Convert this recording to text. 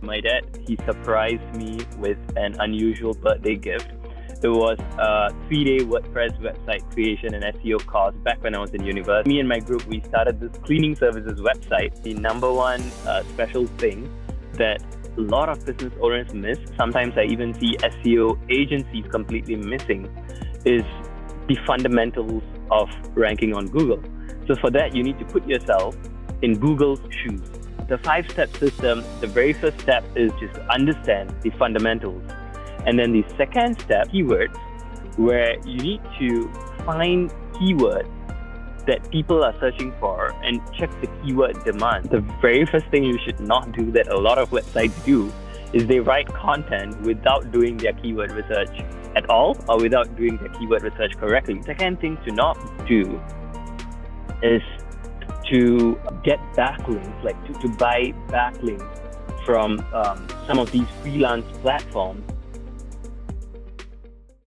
My dad, he surprised me with an unusual birthday gift. It was a 3-day WordPress website creation and SEO course back when I was in university. Me and my group, we started this cleaning services website. The number one special thing that a lot of business owners miss, sometimes I even see SEO agencies completely missing, is the fundamentals of ranking on Google. So for that, you need to put yourself in Google's shoes. The 5-step system, the very first step is just to understand the fundamentals. And then the second step, keywords, where you need to find keywords that people are searching for and check the keyword demand. The very first thing you should not do that a lot of websites do is they write content without doing their keyword research at all or without doing their keyword research correctly. Second thing to not do is to get backlinks, like to buy backlinks from some of these freelance platforms